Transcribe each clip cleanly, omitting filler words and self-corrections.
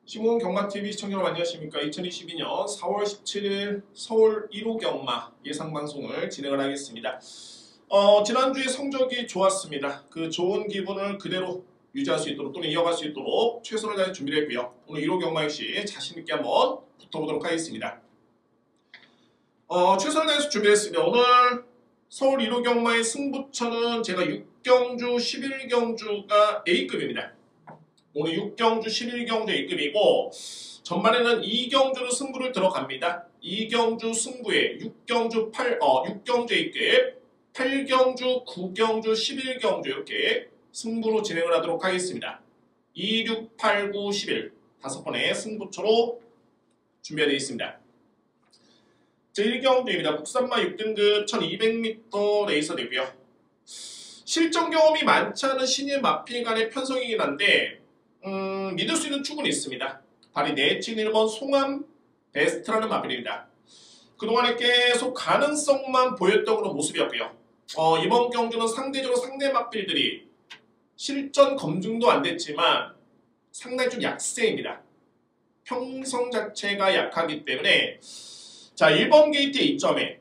신문 경마TV 시청자 여러분 안녕하십니까. 2022년 4월 17일 서울 1호 경마 예상방송을 진행을 하겠습니다. 지난주에 성적이 좋았습니다. 그 좋은 기분을 그대로 유지할 수 있도록 또는 이어갈 수 있도록 최선을 다해 준비를 했고요. 오늘 1호 경마 역시 자신있게 한번 붙어보도록 하겠습니다. 최선을 다해서 준비했습니다. 오늘 서울 1호 경마의 승부처는 제가 6경주, 11경주가 A급입니다. 오늘 6경주, 11경주 A급이고 전반에는 2경주로 승부를 들어갑니다. 2경주 승부에 6경주 A급, 8경주, 9경주, 11경주 이렇게 승부로 진행을 하도록 하겠습니다. 2, 6, 8, 9, 11 5번의 승부처로 준비되어 있습니다. 제1경주입니다. 국산마 6등급 1200m 레이서 되고요. 실전 경험이 많지 않은 신인 마필 간의 편성이긴 한데 믿을 수 있는 축은 있습니다. 발이 내친 1번 송암 베스트라는 마필입니다. 그동안에 계속 가능성만 보였던 그런 모습이었고요. 이번 경주는 상대적으로 상대 마필들이 실전 검증도 안 됐지만 상당히 좀 약세입니다. 형성 자체가 약하기 때문에 자 1번 게이트 A점에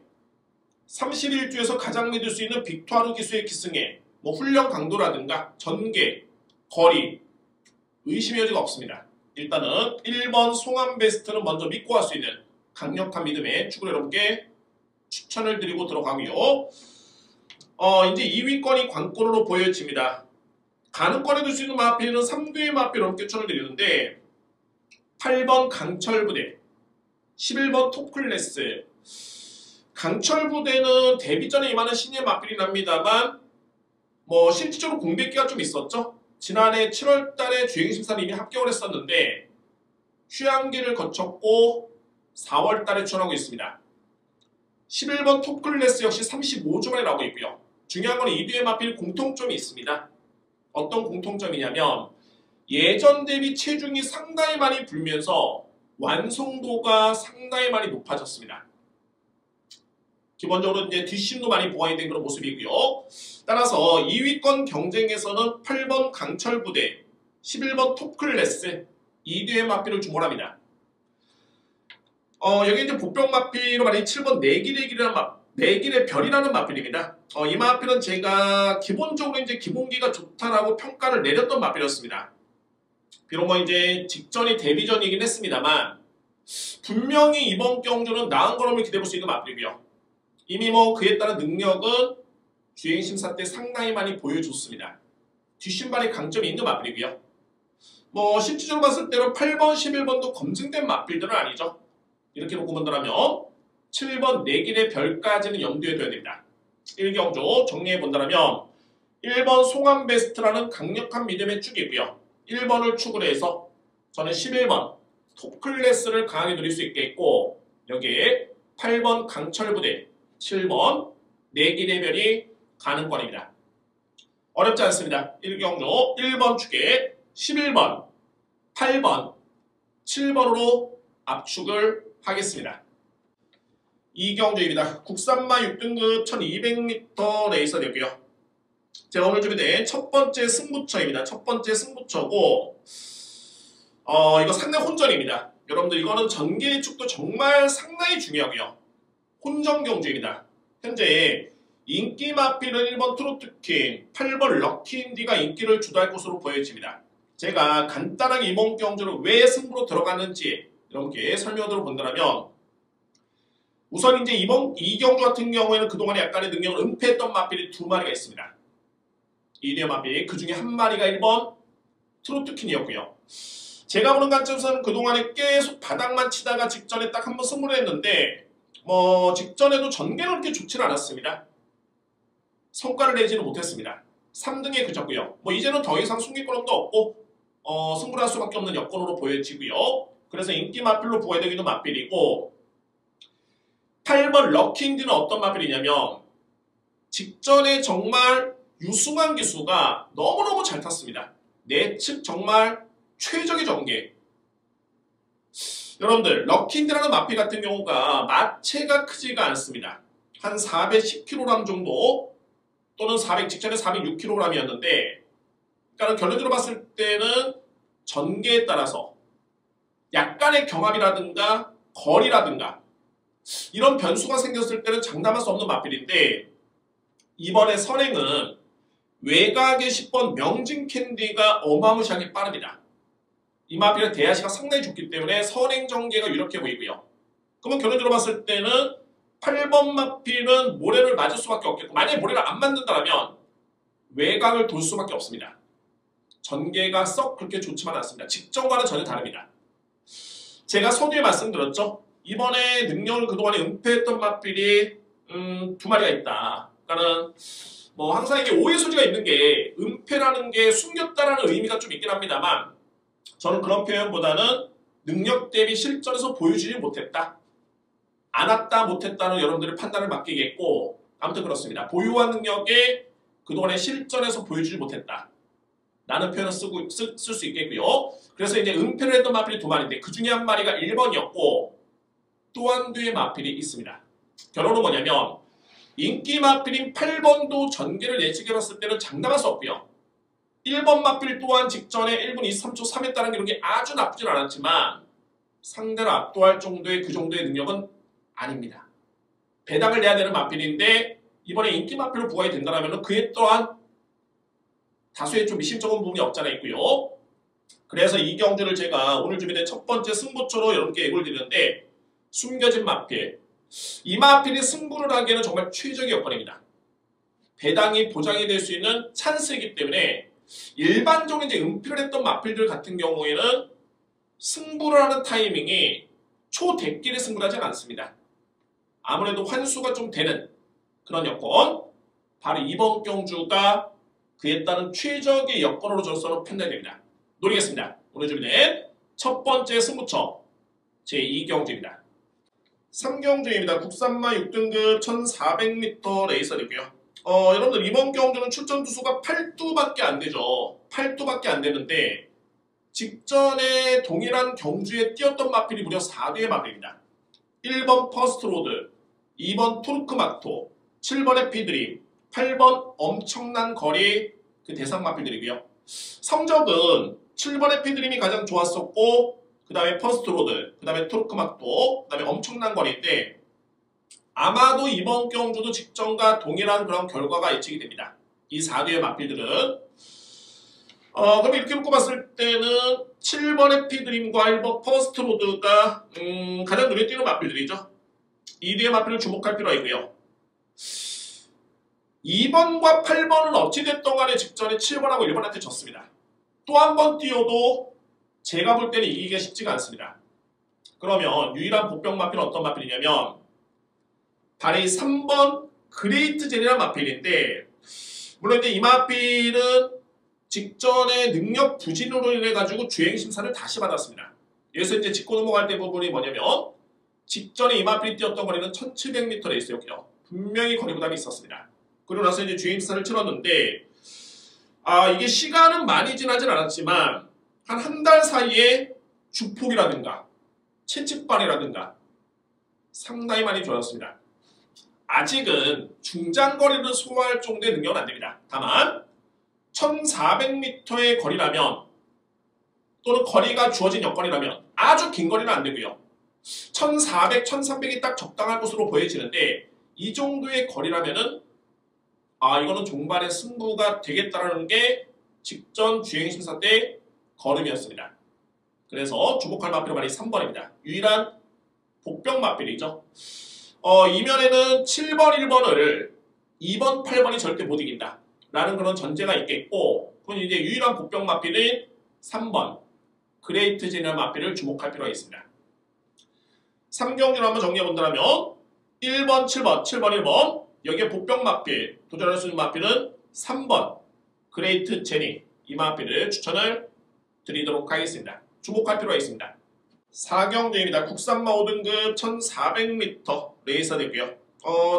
31주에서 가장 믿을 수 있는 빅투아르 기수의 기승에 뭐 훈련 강도라든가 전개, 거리 의심의 여지가 없습니다. 일단은 1번 송암 베스트는 먼저 믿고 갈 수 있는 강력한 믿음의 축을 여러분께 추천을 드리고 들어가고요. 이제 2위권이 관건으로 보여집니다. 가능권에 둘 수 있는 마필은 3두의 마필을 여러분께 추천을 드리는데 8번 강철부대, 11번 톱클래스. 강철부대는 데뷔전에 임하는 신예 마필이 납니다만 뭐 실질적으로 공백기가 좀 있었죠. 지난해 7월달에 주행심사를 이미 합격을 했었는데 휴양기를 거쳤고 4월달에 출연하고 있습니다. 11번 톱클래스 역시 35주 만에 나오고 있고요. 중요한 건 이 뒤에 마필 공통점이 있습니다. 어떤 공통점이냐면 예전 대비 체중이 상당히 많이 불면서 완성도가 상당히 많이 높아졌습니다. 기본적으로 이제 뒷심도 많이 보완이 된 그런 모습이고요. 따라서 2위권 경쟁에서는 8번 강철부대, 11번 톱클래스 이 뒤에 마필을 주목합니다. 여기 이제 보병 마필로 말하는 7번 내길의 별이라는 마필입니다. 이 마필은 제가 기본적으로 이제 기본기가 좋다라고 평가를 내렸던 마필이었습니다. 비록 뭐 이제 직전이 데뷔전이긴 했습니다만 분명히 이번 경주는 나은 걸음을 기대해볼 수 있는 마필이고요. 이미 뭐 그에 따른 능력은 주행심사 때 상당히 많이 보여줬습니다. 뒷신발에 강점이 있는 마필이고요. 뭐 실질적으로 봤을 때는 8번, 11번도 검증된 마필들은 아니죠. 이렇게 놓고 본다면 7번 내길의 별까지는 염두에 둬야 됩니다. 1경주 정리해 본다면 1번 송암 베스트라는 강력한 믿음의 축이고요. 1번을 축으로 해서 저는 11번 톱클래스를 강하게 누릴 수 있겠고 여기에 8번 강철부대 7번 내길의 별이 가능권입니다. 어렵지 않습니다. 1경주 1번 축에 11번, 8번, 7번으로 압축을 하겠습니다. 2경주입니다. 국산마 6등급 1200m 레이서 되고요. 제가 오늘 준비된 첫 번째 승부처입니다. 첫 번째 승부처고 이거 상당히 혼전입니다. 여러분들 이거는 전개의 축도 정말 상당히 중요하고요. 혼전 경주입니다. 현재 인기 마필은 1번 트로트킹, 8번 럭키인디가 인기를 주도할 것으로 보여집니다. 제가 간단하게 이번 경주를 왜 승부로 들어갔는지 여러분께 설명을 본다면 우선 이제 이 경주 같은 경우에는 그동안에 약간의 능력을 은폐했던 마필이 2마리가 있습니다. 이대 마필 그 중에 한 마리가 1번 트로트킹이었고요. 제가 보는 관점에서는 그동안에 계속 바닥만 치다가 직전에 딱 한 번 승부를 했는데 뭐 직전에도 전개는 그렇게 좋지는 않았습니다. 성과를 내지는 못했습니다. 3등에 그쳤고요. 뭐 이제는 더 이상 숨길거름도 없고 승부를 할 수밖에 없는 여건으로 보여지고요. 그래서 인기 마필로 부과되기도 마필이고 8번 럭키인디는 어떤 마필이냐면 직전에 정말 유승환 기수가 너무너무 잘 탔습니다. 내측 정말 최적의 전개. 여러분들 럭키인디라는 마필 같은 경우가 마체가 크지가 않습니다. 한 410kg 정도 또는 직전에 406kg이었는데 그러니까 결론적으로 봤을 때는 전개에 따라서 약간의 경합이라든가 거리라든가 이런 변수가 생겼을 때는 장담할 수 없는 맞필인데 이번에 선행은 외곽의 10번 명진 캔디가 어마무시하게 빠릅니다. 이 맞필의 대하시가 상당히 좋기 때문에 선행 전개가 유력해 보이고요. 그러면 결론적으로 봤을 때는 8번 맞필은 모래를 맞을 수밖에 없겠고 만약에 모래를 안 맞는다면 외곽을 돌 수밖에 없습니다. 전개가 썩 그렇게 좋지만 않습니다. 직전과는 전혀 다릅니다. 제가 서두에 말씀드렸죠. 이번에 능력을 그동안에 은폐했던 맞필이 두 마리가 있다. 그러니까는 뭐 항상 이게 오해 소지가 있는 게 은폐라는 게 숨겼다라는 의미가 좀 있긴 합니다만 저는 그런 표현보다는 능력 대비 실전에서 보여주지 못했다. 안 왔다 못했다는 여러분들의 판단을 맡기겠고 아무튼 그렇습니다. 보유한 능력에 그동안에 실전에서 보여주지 못했다. 라는 표현을 쓸 수 있겠고요. 그래서 이제 은폐를 했던 마필이 두 마리인데 그 중에 한 마리가 1번이었고 또 한 뒤에 마필이 있습니다. 결론은 뭐냐면 인기 마필인 8번도 전개를 예측해봤을 때는 장담할 수 없고요. 1번 마필 또한 직전에 1분 23초 3했다는 기록이 아주 나쁘진 않았지만 상대를 압도할 정도의 그 정도의 능력은 아닙니다. 배당을 내야 되는 마필인데 이번에 인기 마필로 부각이 된다면 그에 또한 다수의 좀 미심쩍은 부분이 없잖아 있고요. 그래서 이 경주를 제가 오늘 준비된 첫 번째 승부처로 여러분께 예고를 드리는데 숨겨진 마필. 이 마필이 승부를 하기에는 정말 최적의 여건입니다. 배당이 보장이 될 수 있는 찬스이기 때문에 일반적으로 이제 은폐를 했던 마필들 같은 경우에는 승부를 하는 타이밍이 초대끼리 승부를 하지 않습니다. 아무래도 환수가 좀 되는 그런 여건. 바로 이번 경주가 그에 따른 최적의 여건으로 저로서는 판단됩니다. 노리겠습니다. 오늘 준비된 첫 번째 승부처 제2경주입니다. 3경주입니다. 국산마 6등급 1400m 레이서이고요. 여러분들 이번 경주는 출전 투수가 8두밖에 안 되죠. 8두밖에 안 되는데 직전에 동일한 경주에 뛰었던 마필이 무려 4두의 마필입니다. 1번 퍼스트로드, 2번 토르크마토, 7번 해피드림, 8번 엄청난 거리 그 대상 마필들이고요. 성적은 7번 해피드림이 가장 좋았었고 그 다음에 퍼스트로드, 그 다음에 토르크마토, 그 다음에 엄청난 거리인데 아마도 이번 경주도 직전과 동일한 그런 결과가 예측이 됩니다. 이 4개의 마필들은 그럼 이렇게 놓고 봤을 때는 7번 해피드림과 1번 퍼스트로드가 가장 눈에 띄는 마필들이죠. 이 뒤의 마필을 주목할 필요가 있고요. 2번과 8번은 어찌됐던 간에 직전에 7번하고 1번한테 졌습니다. 또 한 번 뛰어도 제가 볼 때는 이기기가 쉽지가 않습니다. 그러면 유일한 복병 마필은 어떤 마필이냐면 바로 이 3번 그레이트 젠이라는 마필인데 물론 이제 이 마필은 직전에 능력 부진으로 인해 가지고 주행 심사를 다시 받았습니다. 여기서 이제 짚고 넘어갈 때 부분이 뭐냐면 직전에 이 마필이 뛰었던 거리는 1700m 레이스였고요. 분명히 거리 부담이 있었습니다. 그리고 나서 이제 주행 심사를 치렀는데 이게 시간은 많이 지나진 않았지만 한 달 사이에 주폭이라든가 채찍발이라든가 상당히 많이 좋아졌습니다. 아직은 중장거리를 소화할 정도의 능력은 안됩니다. 다만 1400m의 거리라면 또는 거리가 주어진 여건이라면 아주 긴 거리는 안되고요. 1400, 1300이 딱 적당할 것으로 보여지는데 이 정도의 거리라면은 이거는 종반의 승부가 되겠다라는 게 직전 주행심사 때 걸음이었습니다. 그래서 주목할 마필은 바로 3번입니다. 유일한 복병 마필이죠. 이면에는 7번, 1번을 2번, 8번이 절대 못 이긴다. 라는 그런 전제가 있겠고 그건 이제 유일한 복병 마필인 3번 그레이트 제니얼 마필을 주목할 필요가 있습니다. 3경주를 한번 정리해본다면 1번, 7번, 7번, 1번 여기에 복병 마필 도전할 수 있는 마필은 3번 그레이트 제니 이 마필을 추천을 드리도록 하겠습니다. 주목할 필요가 있습니다. 4경주입니다. 국산마 5등급 1400m 레이서 되고요.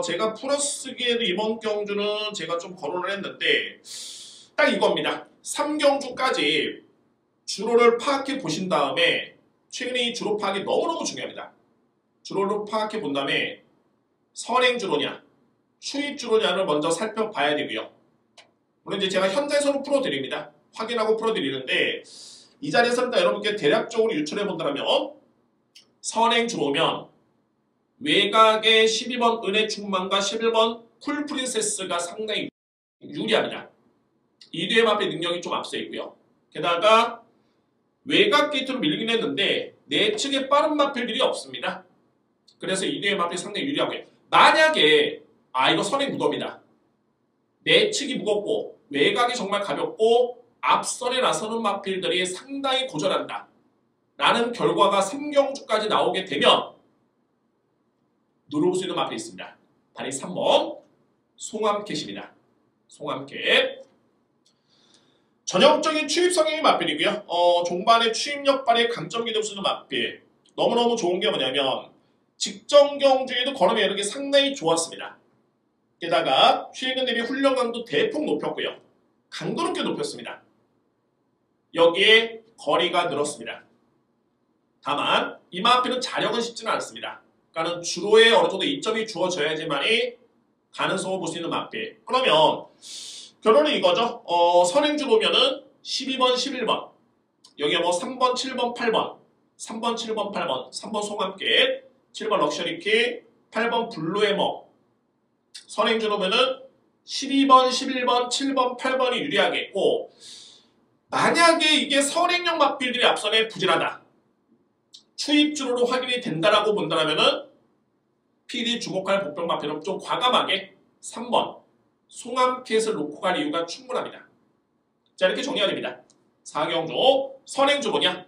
제가 풀어쓰기에도 이번 경주는 제가 좀 거론을 했는데 딱 이겁니다. 3경주까지 주로를 파악해 보신 다음에 최근에 이 주로 파악이 너무너무 중요합니다. 주로를 파악해 본 다음에 선행 주로냐 추입 주로냐를 먼저 살펴봐야 되고요. 물론 이제 제가 현장에서는 풀어드립니다. 확인하고 풀어드리는데 이 자리에서 일단 여러분께 대략적으로 유출해 본다면 선행 들어오면 외곽의 12번 은혜 충만과 11번 쿨 프린세스가 상당히 유리합니다. 이 뒤에 마필 능력이 좀 앞서 있고요. 게다가 외곽 게이트로 밀리긴 했는데 내측에 빠른 마필들이 없습니다. 그래서 이 뒤에 마필이 상당히 유리하고요. 만약에 이거 선행 무덤이다. 내측이 무겁고 외곽이 정말 가볍고 앞선에 나서는 마필들이 상당히 고전한다. 라는 결과가 3경주까지 나오게 되면 누를 수 있는 마필이 있습니다. 바로 3번 송암캣입니다. 송암캣. 전형적인 추입 성향의 마필이고요. 종반의 추입력 발휘에 강점이 될 수 있는 마필. 너무너무 좋은 게 뭐냐면 직전 경주에도 걸음의 여력이 상당히 좋았습니다. 게다가 최근 대비 훈련강도 대폭 높였고요. 강도 높게 높였습니다. 여기에 거리가 늘었습니다. 다만 이 마필은 자력은 쉽지는 않습니다. 그러니까 주로에 어느 정도 이점이 주어져야지만이 가능성을 볼 수 있는 마필. 그러면 결론은 이거죠. 선행주 보면은 12번, 11번. 여기에 뭐 3번, 7번, 8번. 3번, 7번, 8번. 3번 송암캣, 7번 럭셔리키, 8번 블루의 먹. 선행주 보면은 12번, 11번, 7번, 8번이 유리하겠고 만약에 이게 선행형 마필들이 앞선에 부진하다. 추입주로로 확인이 된다라고 본다면은 PD 주목할 복병 마필은 좀 과감하게 3번 송암캣을 놓고 갈 이유가 충분합니다. 자, 이렇게 정리가 됩니다. 4경주 선행주로냐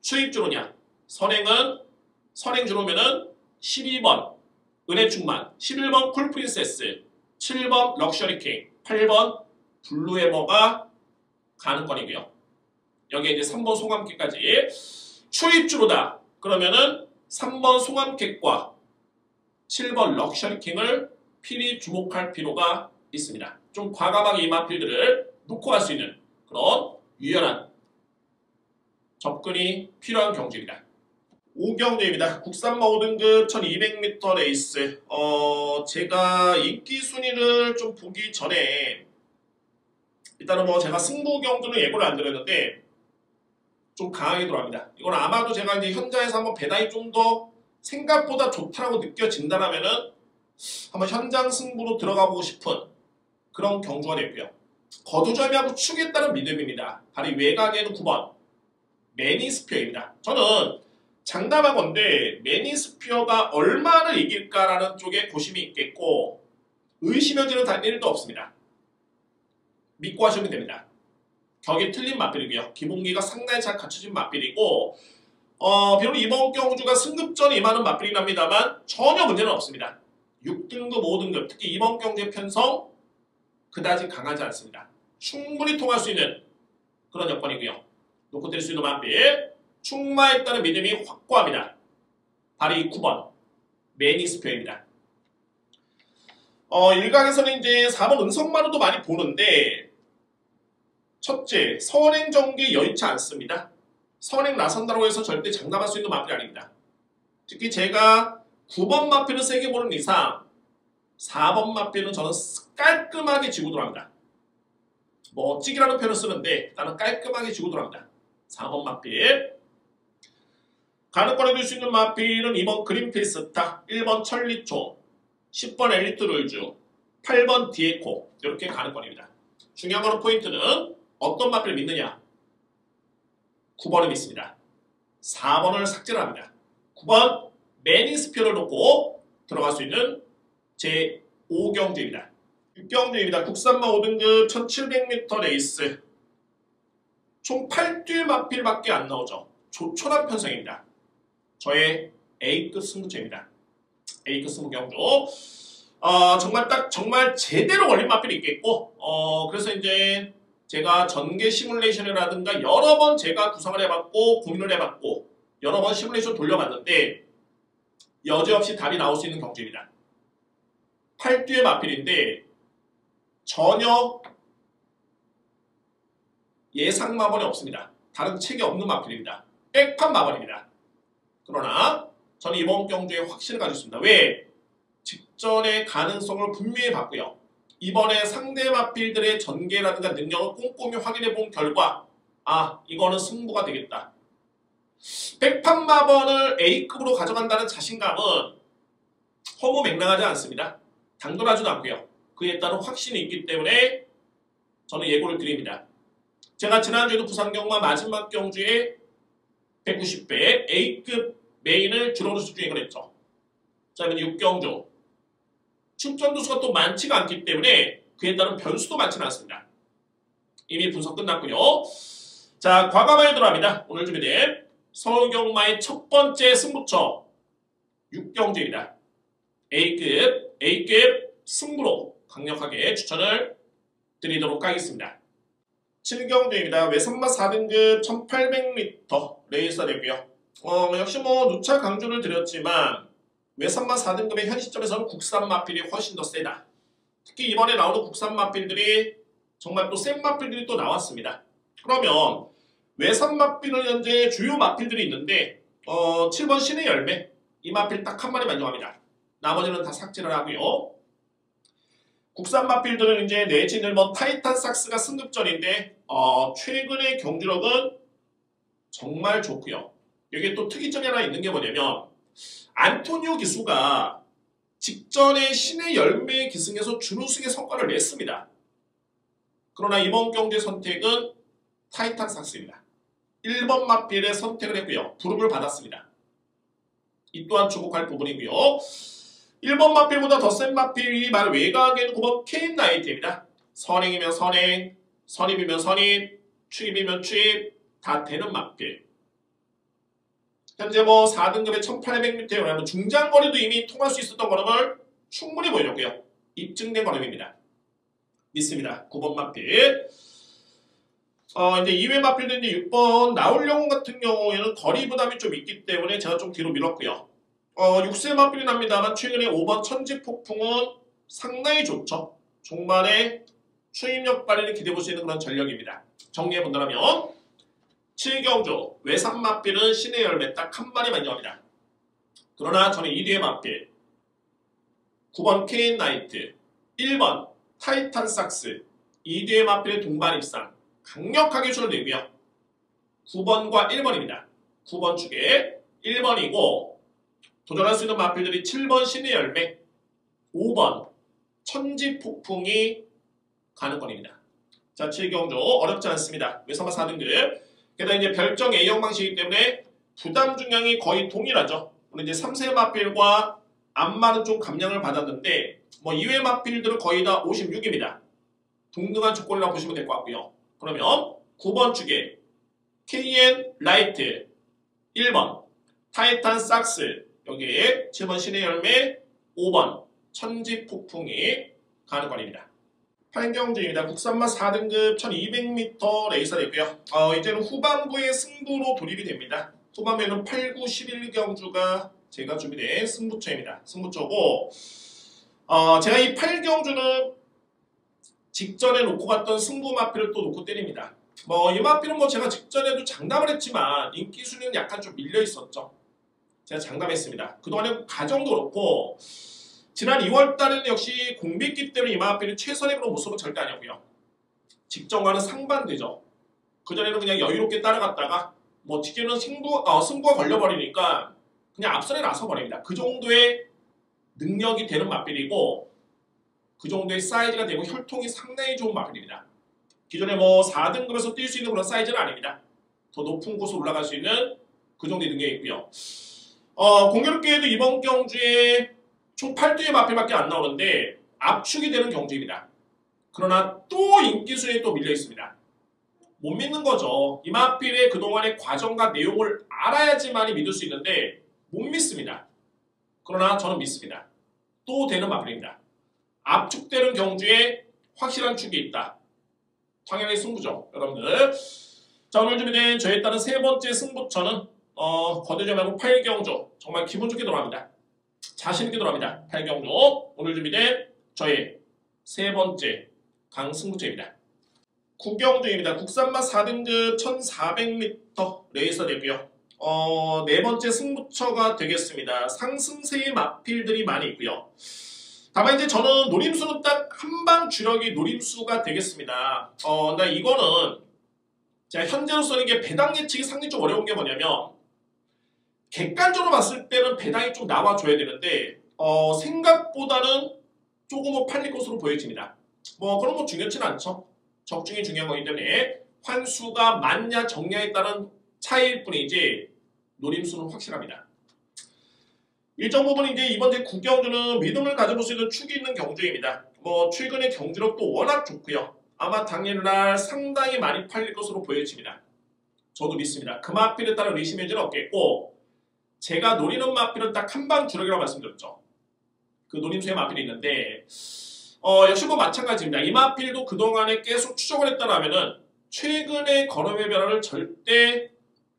추입주로냐. 선행주로면은 12번 은혜 충만, 11번 쿨 프린세스, 7번 럭셔리킹, 8번 블루의 머가 가능권이고요. 여기에 이제 3번 송암캣까지. 추입주로다. 그러면은 3번 송암캣과 7번 럭셔리킹을 필히 주목할 필요가 있습니다. 좀 과감하게 이 마필들을 놓고 갈 수 있는 그런 유연한 접근이 필요한 경주입니다. 5경주입니다. 국산마 5등급 1200m 레이스. 제가 인기 순위를 좀 보기 전에 일단은 뭐 제가 승부 경주는 예고를 안 드렸는데 좀 강하게 들어갑니다. 이건 아마도 제가 이제 현장에서 한번 배당이 좀 더 생각보다 좋다라고 느껴진다면은 한번 현장 승부로 들어가 보고 싶은 그런 경주가 됐고요. 거두절미하고 추겠다는 믿음입니다. 바로 외곽에는 9번 매니스피어입니다. 저는 장담하건대 매니스피어가 얼마를 이길까라는 쪽에 고심이 있겠고 의심여지는 단 1도 없습니다. 믿고 하시면 됩니다. 격이 틀린 마필이고요. 기본기가 상당히 잘 갖춰진 마필이고 비록 이번 경주가 승급전에 임하는 마필이긴 합니다만 전혀 문제는 없습니다. 6등급, 5등급 특히 이번 경주의 편성 그다지 강하지 않습니다. 충분히 통할 수 있는 그런 여건이고요. 놓고 뗄 수 있는 마필 충마했다는 믿음이 확고합니다. 바로 이 9번 매니스표입니다. 일각에서는 이제 4번 은성마루도 많이 보는데 첫째, 선행 전개 여의치 않습니다. 선행 나선다고 해서 절대 장담할 수 있는 마필이 아닙니다. 특히 제가 9번 마필을 세게 보는 이상 4번 마필은 저는 깔끔하게 지고 들어갑니다. 멋지기라는 표현을 쓰는데 나는 깔끔하게 지고 들어갑니다. 4번 마필. 가능권에 둘 수 있는 마필은 2번 그린필스타, 1번 천리초, 10번 엘리트 룰주, 8번 디에코 이렇게 가능권입니다. 중요한 거는 포인트는 어떤 마필을 믿느냐. 9번을 믿습니다. 4번을 삭제를 합니다. 9번 매니스피어를 놓고 들어갈 수 있는 제 5경주입니다. 6경주입니다. 국산마 5등급 1700m 레이스. 총 8뒤 마필밖에 안 나오죠. 조촐한 편성입니다. 저의 A급 승부처입니다. A급 승부경주. 정말 제대로 걸린 마필이 있겠고, 그래서 이제 제가 전개 시뮬레이션이라든가 여러 번 제가 구성을 해봤고, 고민을 해봤고, 여러 번 시뮬레이션 돌려봤는데, 여지없이 답이 나올 수 있는 경주입니다. 8뒤의 마필인데, 전혀 예상 마번이 없습니다. 다른 책이 없는 마필입니다. 백판 마번입니다. 그러나 저는 이번 경주에 확신을 가지고 있습니다. 왜? 직전의 가능성을 분명히 봤고요. 이번에 상대 마필들의 전개라든가 능력을 꼼꼼히 확인해 본 결과 이거는 승부가 되겠다. 백판마번을 A급으로 가져간다는 자신감은 허무맹랑하지 않습니다. 당돌하지도 않고요. 그에 따른 확신이 있기 때문에 저는 예고를 드립니다. 제가 지난주에도 부산경마 마지막 경주에 190배 A급 메인을 주로로수 중에 그랬죠. 자, 이번 6경주 출전 두수가 또 많지가 않기 때문에 그에 따른 변수도 많지는 않습니다. 이미 분석 끝났고요. 자, 과감하게 들어갑니다. 오늘 준비된 서울경마의 첫 번째 승부처 6경주입니다. A급 승부로 강력하게 추천을 드리도록 하겠습니다. 7경주입니다. 외선마 4등급 1800m 레이서 되고요. 역시 누차 강조를 드렸지만 외선마 4등급의 현 시점에서는 국산 마필이 훨씬 더 세다. 특히 이번에 나오는 국산 마필들이 정말 또 센 마필들이 또 나왔습니다. 그러면 외산 마필은 현재 주요 마필들이 있는데 7번 신의 열매 이 마필 딱 한 마리 만족합니다. 나머지는 다 삭제를 하고요. 국산 마필들은 이제 내진을 타이탄 삭스가 승급전인데 최근의 경주력은 정말 좋고요. 여기에 또 특이점이 하나 있는 게 뭐냐면 안토니오 기수가 직전에 신의 열매 기승에서 준우승의 성과를 냈습니다. 그러나 이번 경주의 선택은 타이탄 삭스입니다. 1번 마필에 선택을 했고요. 부름을 받았습니다. 이 또한 주목할 부분이고요. 1번 마필보다 더 센 마필이 말 외곽에는 9번 케인 나이트입니다. 선행이면 선행, 선입이면 선입, 추입이면 추입 다 되는 마필. 현재 4등급의 1800m에 오르면 중장거리도 이미 통할 수 있었던 걸음을 충분히 보여줬고요. 입증된 걸음입니다. 믿습니다. 9번 마필. 이제 2회 마필도 이제 6번 나올영웅 같은 경우에는 거리 부담이 좀 있기 때문에 제가 좀 뒤로 밀었고요. 6세 마필이 납니다만 최근에 5번 천지폭풍은 상당히 좋죠. 종말에 추임력 발휘를 기대해볼 수 있는 그런 전력입니다. 정리해본다면 7경주 외산 마필은 신의 열매 딱 한 마리 만족합니다. 그러나 저는 2뒤의 마필 9번 케인 나이트 1번 타이탄 삭스 2뒤의 마필의 동반 입상 강력하게 수를 내고요. 9번과 1번입니다. 9번 축에 1번이고 도전할 수 있는 마필들이 7번 신의 열매 5번 천지폭풍이 가능권입니다. 자, 7경주 어렵지 않습니다. 외선마 4등급 게다가 이제 별정 A형 방식이기 때문에 부담 중량이 거의 동일하죠. 우리 이제 3세 마필과 암마는 좀 감량을 받았는데 2회 마필들은 거의 다 56입니다. 동등한 조건이라고 보시면 될 것 같고요. 그러면 9번 축에 KN 라이트 1번 타이탄 삭스 여기에 7번 신의 열매 5번 천지폭풍이 가능권입니다. 8경주입니다. 국산마 4등급 1200m 레이서 되고요. 이제는 후반부의 승부로 돌입이 됩니다. 후반부에는 8, 9, 11경주가 제가 준비된 승부처입니다. 승부처고 제가 이 8경주는 직전에 놓고 갔던 승부 마필을 또 놓고 때립니다. 이 마필은 제가 직전에도 장담을 했지만 인기 순위는 약간 좀 밀려 있었죠. 제가 장담했습니다. 그동안에 가정도 그렇고 지난 2월달에는 역시 공백기 때문에 이 마필이 최선의 그런 모습은 절대 아니었고요. 직전과는 상반되죠. 그전에는 그냥 여유롭게 따라갔다가 뒤에는 승부가 걸려버리니까 그냥 앞선에 나서버립니다. 그 정도의 능력이 되는 마필이고 그 정도의 사이즈가 되고 혈통이 상당히 좋은 마필입니다. 기존에 4등급에서 뛸 수 있는 그런 사이즈는 아닙니다. 더 높은 곳으로 올라갈 수 있는 그 정도의 능력이 있고요. 공교롭게도 이번 경주에 총 8두의 마필밖에 안 나오는데 압축이 되는 경주입니다. 그러나 또 인기 순위에 또 밀려 있습니다. 못 믿는 거죠. 이 마필의 그동안의 과정과 내용을 알아야지만이 믿을 수 있는데 못 믿습니다. 그러나 저는 믿습니다. 또 되는 마필입니다. 압축되는 경주에 확실한 축이 있다. 당연히 승부죠. 여러분들. 자, 오늘 준비된 저에 따른 세 번째 승부처는 거들지 말고 8경주 정말 기분 좋게 돌아갑니다. 자신있게 돌아갑니다. 8경주 오늘 준비된 저의 세 번째 강승부처입니다. 9경주입니다. 국산마 4등급 1400m 레이서 되고요. 네 번째 승부처가 되겠습니다. 상승세의 마필들이 많이 있고요. 다만 이제 저는 노림수는 딱 한방 주력이 노림수가 되겠습니다. 근데 이거는 자, 현재로서는 이게 배당 예측이 상당히 좀 어려운 게 뭐냐면 객관적으로 봤을 때는 배당이 좀 나와줘야 되는데 생각보다는 조금은 팔릴 것으로 보여집니다. 그런 거 중요치는 않죠. 적중이 중요한 거기 때문에 환수가 많냐 적냐에 따른 차이일 뿐이지 노림수는 확실합니다. 일정 부분 이제 이번 제 구경주는 믿음을 가져볼 수 있는 축이 있는 경주입니다. 최근에 경주력도 워낙 좋고요. 아마 당일날 상당히 많이 팔릴 것으로 보여집니다. 저도 믿습니다. 그 마필에 따른 의심의 여지는 없겠고 제가 노리는 마필은 딱 한방 주력이라고 말씀드렸죠. 그 노림수의 마필이 있는데 역시 마찬가지입니다. 이 마필도 그동안에 계속 추적을 했다라면은 최근의 걸음의 변화를 절대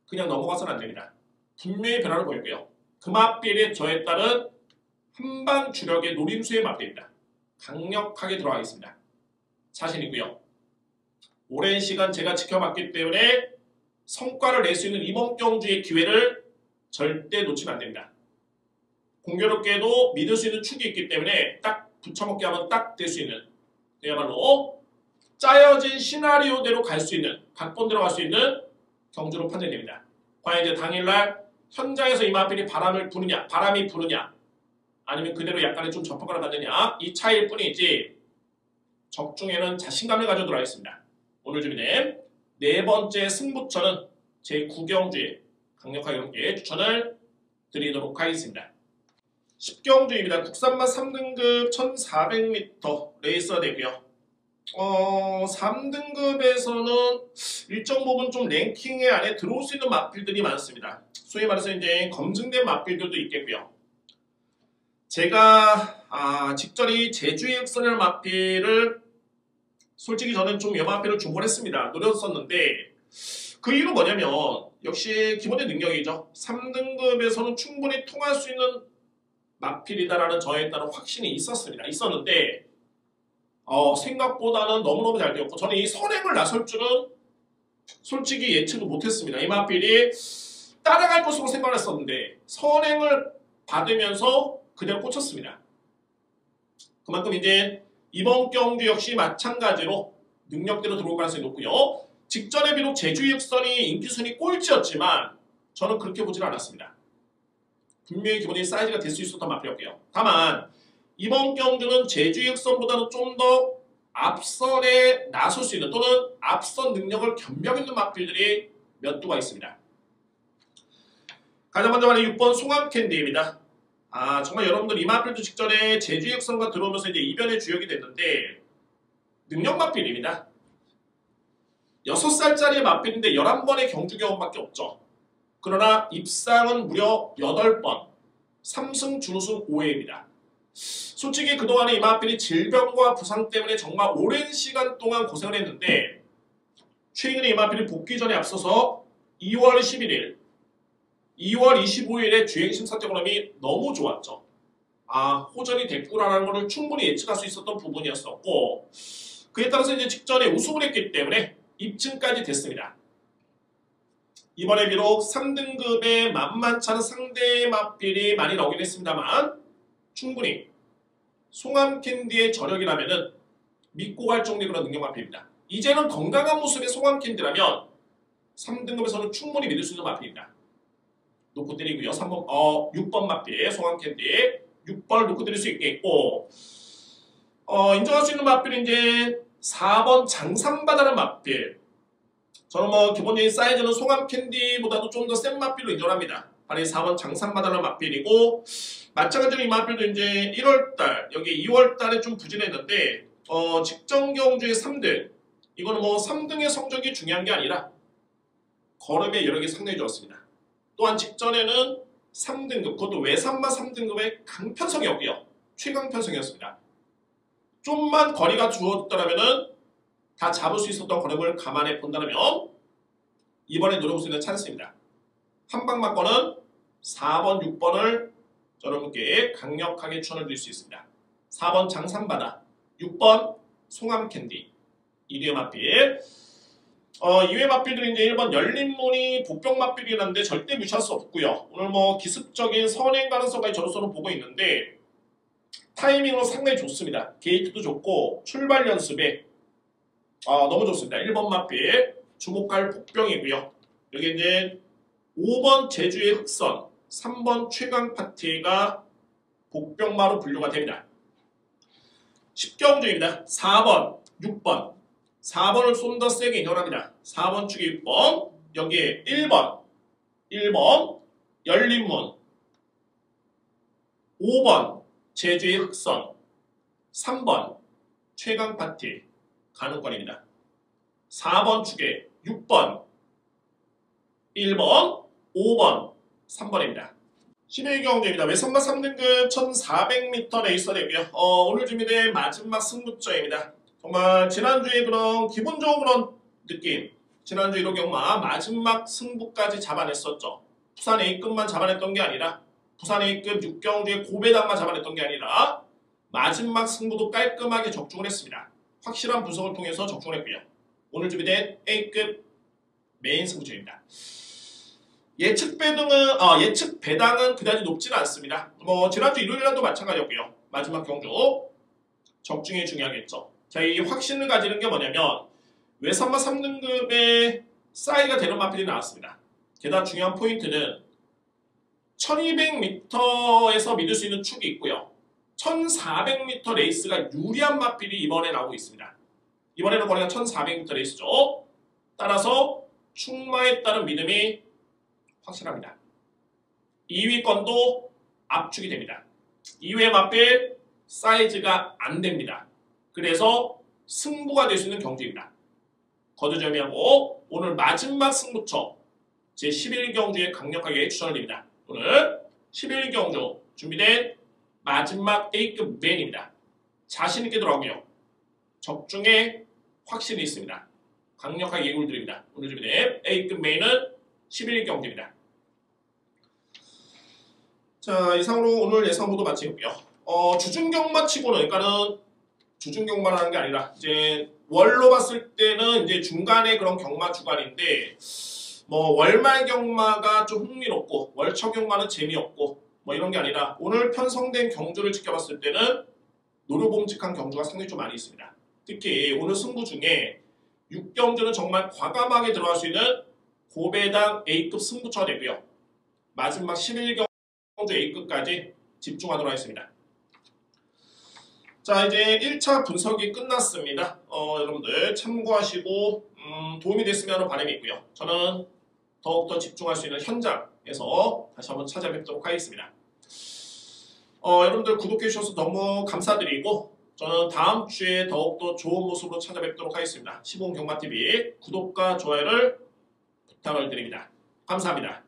그냥 넘어가서는 안 됩니다. 분명히 변화를 보이고요. 그 마필의 저에 따른 한방 주력의 노림수의 마필입니다. 강력하게 들어가겠습니다. 자신이고요. 오랜 시간 제가 지켜봤기 때문에 성과를 낼 수 있는 이번 경주의 기회를 절대 놓치면 안 됩니다. 공교롭게도 믿을 수 있는 축이 있기 때문에 딱 붙여먹기 하면 딱 될 수 있는 그야말로 짜여진 시나리오대로 갈 수 있는 각본대로 갈 수 있는 경주로 판정됩니다. 과연 이제 당일날 현장에서 이 마필이 바람이 부느냐 아니면 그대로 약간의 좀 접촉감을 갖느냐 이 차이일 뿐이지 적중에는 자신감을 가져 들어가겠습니다. 오늘 준비된 네 번째 승부처는 제 9경주에 강력하게 여러분께 추천을 드리도록 하겠습니다. 10경주입니다. 국산만 3등급 1400m 레이서가 되고요. 3등급에서는 일정 부분 좀 랭킹에 안에 들어올 수 있는 마필들이 많습니다. 소위 말해서 이제 검증된 마필들도 있겠고요. 제가 직전에 제주의 흑선이라는 마필을 솔직히 저는 좀 이 마필을 주목했습니다. 노렸었는데 그 이유는 뭐냐면 역시 기본의 능력이죠. 3등급에서는 충분히 통할 수 있는 마필이다라는 저에 따른 확신이 있었는데 생각보다는 너무너무 잘 되었고 저는 이 선행을 나설 줄은 솔직히 예측을 못했습니다. 이 마필이 따라갈 것으로 생각을 했었는데 선행을 받으면서 그대로 꽂혔습니다. 그만큼 이제 이번 경주 역시 마찬가지로 능력대로 들어올 가능성이 높고요. 직전에 비록 제주육선이 인기순위 꼴찌였지만 저는 그렇게 보지는 않았습니다. 분명히 기본적인 사이즈가 될 수 있었던 마필이었고요. 다만 이번 경주는 제주육선보다는 좀 더 앞선에 나설 수 있는 또는 앞선 능력을 겸비하고 있는 마필들이 몇 두가 있습니다. 가장 먼저 말하는 6번 송암캔디입니다. 정말 여러분들 이 마필도 직전에 제주육선과 들어오면서 이제 이변의 주역이 됐는데 능력 마필입니다. 6살짜리 마필인데 11번의 경주 경험밖에 없죠. 그러나 입상은 무려 8번, 3승 준우승 5회입니다. 솔직히 그동안에 이 마필이 질병과 부상 때문에 정말 오랜 시간 동안 고생을 했는데 최근에 이 마필이 복귀 전에 앞서서 2월 11일, 2월 25일에 주행심사 경험이 너무 좋았죠. 호전이 됐구나라는 것을 충분히 예측할 수 있었던 부분이었었고 그에 따라서 이제 직전에 우승을 했기 때문에 입증까지 됐습니다. 이번에 비록 3등급에 만만치 않은 상대 마필이 많이 나오긴 했습니다만 충분히 송암캔디의 저력이라면 믿고 갈 정도의 그런 능력 마필입니다. 이제는 건강한 모습의 송암캔디라면 3등급에서는 충분히 믿을 수 있는 마필입니다. 놓고 때리고요. 6번 마필 송암캔디 6번을 놓고 때릴 수 있겠고 인정할 수 있는 마필은 이제 4번 장산바다는 마필. 저는 기본적인 사이즈는 송암캔디보다도 좀 더 센 마필로 인정합니다. 바로 4번 장산바다는 마필이고 마찬가지로 이 마필도 이제 1월달 여기 2월달에 좀 부진했는데 직전 경주의 3등 이거는 3등의 성적이 중요한 게 아니라 걸음의 여력이 상당히 좋았습니다. 또한 직전에는 3등급 그것도 외산마 3등급의 강편성이었고요. 최강편성이었습니다. 좀만 거리가 주어졌다면 다 잡을 수 있었던 걸음을 감안해 본다면 이번에 노려볼 수 있는 찬스입니다. 한방맞고는 4번, 6번을 여러분께 강력하게 추천을 드릴 수 있습니다. 4번 장산바다, 6번 송암캔디, 2회 마필. 2회 마필들이 이제 1번 열린문이 복병 마필이긴 한데 절대 무시할 수 없고요. 오늘 기습적인 선행 가능성까지 저로서는 보고 있는데 타이밍으로 상당히 좋습니다. 게이트도 좋고 출발 연습에 너무 좋습니다. 1번 마필 주목할 복병이고요. 여기 이제 5번 제주의 흑선, 3번 최강 파티가 복병마로 분류가 됩니다. 10경주입니다. 4번, 6번. 4번을 좀 더 세게 인정합니다. 4번 축이 6번, 여기에 1번 열린문, 5번 제주의 흑선, 3번 최강 파티 가능권입니다. 4번 축에 6번, 1번, 5번, 3번입니다. 11경주입니다. 외선마 3등급 1400m 레이서 되고요. 오늘 준비된 마지막 승부처입니다. 정말 지난주에 그런 기본적으로 그런 느낌, 지난주 1호 경마 마지막 승부까지 잡아냈었죠. 부산 A급만 잡아냈던 게 아니라 부산 A급 6경주의 고배당만 잡아냈던 게 아니라 마지막 승부도 깔끔하게 적중을 했습니다. 확실한 분석을 통해서 적중을 했고요. 오늘 준비된 A급 메인 승부처입니다. 예측 배당은 그다지 높지는 않습니다. 지난주 일요일날도 마찬가지였고요. 마지막 경주 적중이 중요하겠죠. 자, 이 확신을 가지는 게 뭐냐면 외선마 3등급의 싸이가 되는 마필이 나왔습니다. 게다가 중요한 포인트는 1200m에서 믿을 수 있는 축이 있고요. 1400m 레이스가 유리한 마필이 이번에 나오고 있습니다. 이번에는 거리가 1400m 레이스죠. 따라서 축마에 따른 믿음이 확실합니다. 2위권도 압축이 됩니다. 2위의 마필 사이즈가 안 됩니다. 그래서 승부가 될 수 있는 경주입니다. 거두절미하고 오늘 마지막 승부처 제11경주에 강력하게 추천을 드립니다. 오늘 11경주 준비된 마지막 A급 메인입니다. 자신있게 들어가고요. 적중에 확신이 있습니다. 강력하게 예고를 드립니다. 오늘 준비된 A급 메인은 11경주입니다. 자, 이상으로 오늘 예상 모두 마치고요. 주중경마 치고는, 그러니까는 주중경마라는 게 아니라 이제 월로 봤을 때는 이제 중간에 그런 경마 주간인데 월말 경마가 좀 흥미롭고 월초 경마는 재미없고 이런 게 아니라 오늘 편성된 경주를 지켜봤을 때는 노려봄직한 경주가 상당히 좀 많이 있습니다. 특히 오늘 승부 중에 6경주는 정말 과감하게 들어갈 수 있는 고배당 A급 승부처가 되고요. 마지막 11경주 A급까지 집중하도록 하겠습니다. 자, 이제 1차 분석이 끝났습니다. 여러분들 참고하시고 도움이 됐으면 바람이 있고요. 저는 더욱더 집중할 수 있는 현장에서 다시 한번 찾아뵙도록 하겠습니다. 여러분들 구독해 주셔서 너무 감사드리고 저는 다음 주에 더욱더 좋은 모습으로 찾아뵙도록 하겠습니다. 시봉경마TV 구독과 좋아요를 부탁을 드립니다. 감사합니다.